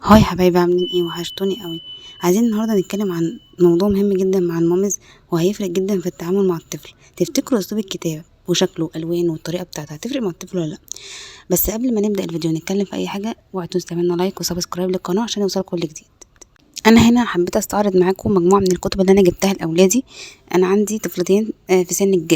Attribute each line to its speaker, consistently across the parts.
Speaker 1: هاي حبايبي، عاملين ايه؟ وحشتوني قوي. عايزين النهارده نتكلم عن موضوع مهم جدا مع المامز، وهيفرق جدا في التعامل مع الطفل. تفتكروا اسلوب الكتاب وشكله والوانه والطريقه بتاعته هتفرق مع الطفل ولا لا؟ بس قبل ما نبدا الفيديو نتكلم في اي حاجه، اوعوا تنسوا تعملوا لايك وسبسكرايب للقناه عشان يوصلكم كل جديد. انا هنا حبيت استعرض معاكم مجموعه من الكتب اللي انا جبتها لاولادي. انا عندي طفلتين في سن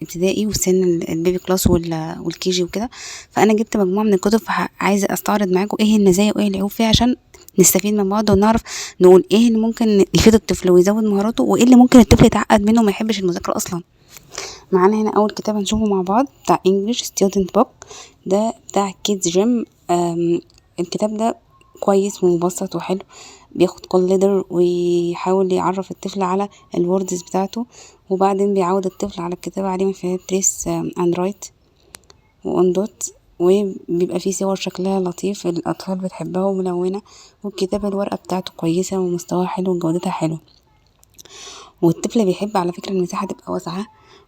Speaker 1: ابتدائي وسن البيبي كلاس والكي جي وكده. فانا جبت مجموعه من الكتب، عايزه استعرض معاكم ايه المزايا وايه العيوب فيها عشان نستفيد من بعض ونعرف نقول ايه اللي ممكن يفيد الطفل ويزود مهاراته، وايه اللي ممكن الطفل يتعقد منه وما يحبش المذاكره اصلا. معانا هنا اول كتاب هنشوفه مع بعض بتاع انجلش ستودنت بوك، ده بتاع كيدز جيم. الكتاب ده كويس ومبسط وحلو، بياخد كل ليدر ويحاول يعرف الطفل على الوردز بتاعته، وبعدين بيعود الطفل على الكتابة عليه من خلال تريس اند رايت واون دوت، وبيبقى فيه صور شكلها لطيف الأطفال بتحبها وملونة، والكتابة الورقة بتاعته كويسة ومستواها حلو وجودتها حلو. والطفل بيحب على فكرة المساحة تبقى واسعة،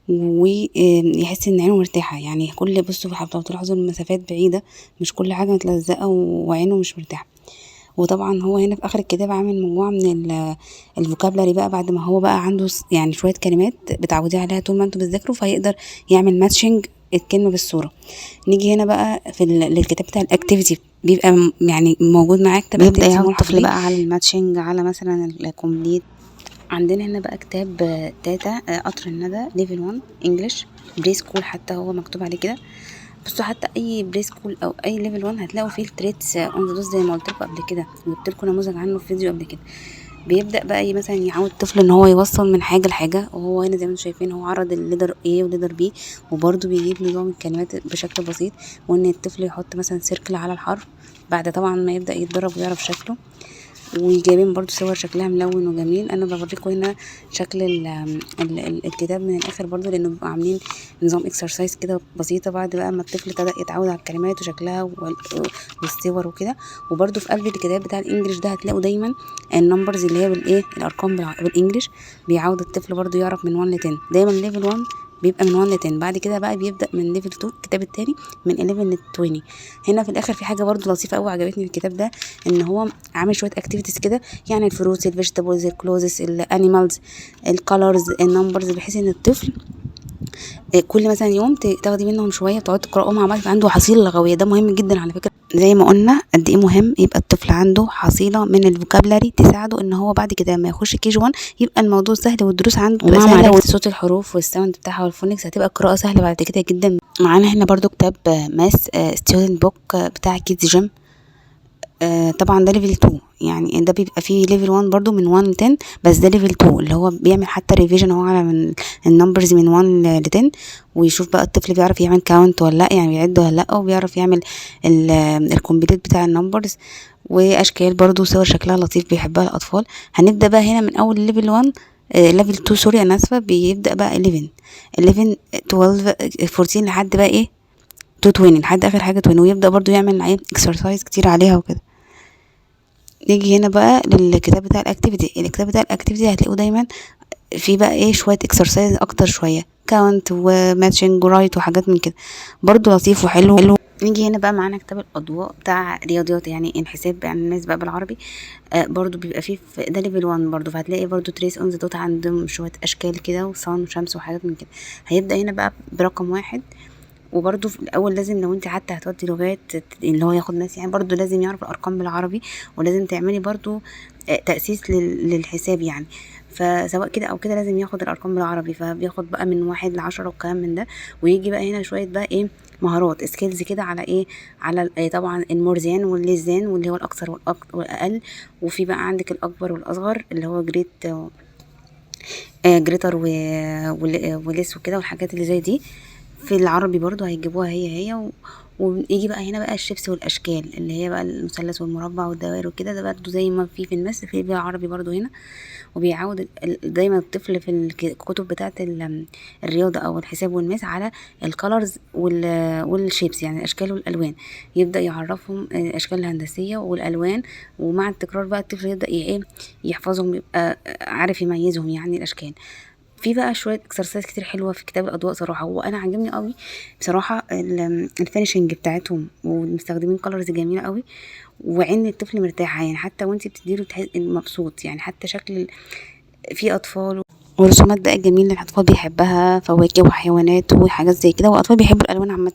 Speaker 1: ويحس ان عينه مرتاحة. يعني كل بصوا لو تلاحظوا المسافات بعيدة، مش كل حاجة متلزقة وعينه مش مرتاحة. وطبعا هو هنا في اخر الكتاب عامل مجموعة من الفوكابلري بقى، بعد ما هو بقى عنده يعني شوية كلمات بتعوديه عليها طول ما انتوا بتذاكروا، فيقدر يعمل ماتشنج الكلمة بالصورة. نيجي هنا بقى في للكتاب بتاع الاكتيفيتي، بيبقى يعني موجود معاك كتاب بيبدأ يعود الطفل بقى على الماتشنج، على مثلا الكومبليت. عندنا هنا بقى كتاب تاتا قطر الندى ليفل 1 انجلش بري سكول، حتى هو مكتوب عليه كده. بصوا حتى اي بري سكول او اي ليفل 1 هتلاقوا فيه التريتس اون ذا دوز زي ما قلت لكم قبل كده، وجبت لكم نموذج عنه في فيديو قبل كده. بيبدا بقى مثلا يعود الطفل ان هو يوصل من حاجه لحاجه، وهو هنا زي ما انتم شايفين هو عرض الليدر A وليدر B، وبرده بيجيب نظام الكلمات بشكل بسيط، وان الطفل يحط مثلا سيركل على الحرف بعد طبعا ما يبدا يتدرب ويعرف شكله. وجايبين برضو صور شكلها ملون وجميل. انا بوريكم هنا شكل الكتاب من الاخر برضو، لانه بيبقوا عاملين نظام اكسرسايز كده بسيطه بعد بقى ما الطفل ابتدى يتعود على الكلمات وشكلها والصور وكده. وبرضو في قلب الكتاب بتاع الانجليش ده هتلاقوا دايما النمبرز اللي هي بالايه الارقام بالانجليش، بيعود الطفل برضو يعرف من 1 ل 10. دايما ليفل 1 بيبقى من 1 ل 10، بعد كده بقى بيبدا من ليفل 2 الكتاب التاني من 11 ل 20. هنا في الاخر في حاجه برضو لطيفه قوي عجبتني في الكتاب ده، ان هو عامل شويه اكتيفيتيز كده، يعني الفروتس الفيجيتابلز الكلوزز الانيمالز الكالرز النمبرز، بحيث ان الطفل كل مثلا يوم تاخدي منهم شويه تقعدوا تقراوا مع بعض، يبقى عنده حصيله لغويه. ده مهم جدا على فكره، زي ما قلنا قد ايه مهم يبقى الطفل عنده حصيله من الفوكابلري تساعده ان هو بعد كده لما يخش كي جي 1 يبقى الموضوع سهل والدروس عنده تبقى سهله، وصوت الحروف والساوند بتاعها والفونكس هتبقى القراءه سهله بعد كده جدا. معانا هنا برضو كتاب ماس ستودنت بوك بتاع كيدز جيم. طبعا ده ليفل 2، يعني ده بيبقى فيه ليفل 1 برضو من 1 ل 10، بس ده ليفل 2 اللي هو بيعمل حتى ريفيجن هو على من النمبرز من 1 ل 10، ويشوف بقى الطفل بيعرف يعمل كاونت ولا لا، يعني بيعد ولا لا، وبيعرف يعمل الكومبليت بتاع النمبرز، واشكال برضو صور شكلها لطيف بيحبها الاطفال. هنبدا بقى هنا من اول ليفل 1 ليفل 2 سوري انا اسفه، بيبدا بقى 11 12 14 لحد بقى ايه 220 لحد اخر حاجه 20، ويبدا برضو يعمل ايه اكسرسايز كتير عليها وكده. نيجي هنا بقى للكتاب بتاع الاكتيفيتي. الكتاب بتاع الاكتيفيتي هتلاقوه دايما في بقى ايه شويه اكسرسايز اكتر، شويه كاونت وماتشنج ورايت وحاجات من كده، برضو لطيف وحلو. نيجي هنا بقى معانا كتاب الاضواء بتاع رياضيات، يعني الحساب يعني الناس بقى بالعربي. برضو بيبقى فيه في ده ليفل 1 برضو، فهتلاقي برضو تريس اون ذا دوت عندهم شويه اشكال كده وصن وشمس وحاجات من كده. هيبدا هنا بقى برقم 1. وبرده في الاول لازم لو انت حتى هتودي لغات اللي هو ياخد ناس، يعني برده لازم يعرف الارقام بالعربي، ولازم تعملي برده تأسيس للحساب يعني. فسواء كده او كده لازم ياخد الارقام بالعربي، فبياخد بقى من 1 ل10 والكلام من ده. ويجي بقى هنا شويه بقى ايه مهارات سكيلز كده على ايه على طبعا المورزان والليزان واللي هو الاكثر والاقل، وفي بقى عندك الاكبر والاصغر اللي هو جريت جريتر وليس وكده والحاجات اللي زي دي. في العربي برضو هيجيبوها هي ويجي بقى هنا بقى الشيبس والاشكال اللي هي بقى المثلث والمربع والدوائر وكده، ده برضو زي ما في الماس في بقى عربي برضو هنا. وبيعود دايما الطفل في الكتب بتاعه الرياضه او الحساب والماس على الكالرز والشيبس، يعني الاشكال والالوان، يبدا يعرفهم الاشكال الهندسيه والالوان، ومع التكرار بقى الطفل يبدا ايه يحفظهم، يبقى عارف يميزهم يعني الاشكال. في بقى شويه اكسرسايز كتير حلوه في كتاب الاضواء صراحه، وانا عاجبني قوي بصراحه الفينيشنج بتاعتهم، ومستخدمين كلرز جميله قوي. وعين الطفل مرتاحة، يعني حتى وانتي بتديله مبسوط، يعني حتى شكل في اطفال ورسومات بقى جميلة الاطفال بيحبها، فواكه وحيوانات وحاجات زي كده، واطفال بيحبوا الالوان عامة.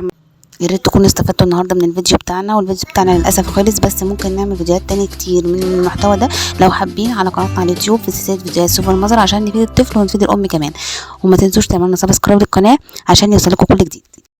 Speaker 1: يا ريت تكونوا استفدتوا النهارده من الفيديو بتاعنا، والفيديو بتاعنا للاسف خلص، بس ممكن نعمل فيديوهات تانية كتير من المحتوى ده لو حابين على قناتنا على اليوتيوب في سلسله فيديوهات سوبر مازر، عشان نفيد الطفل ونفيد الام كمان. وما تنسوش تعملوا سبسكرايب للقناه عشان يوصلكوا كل جديد.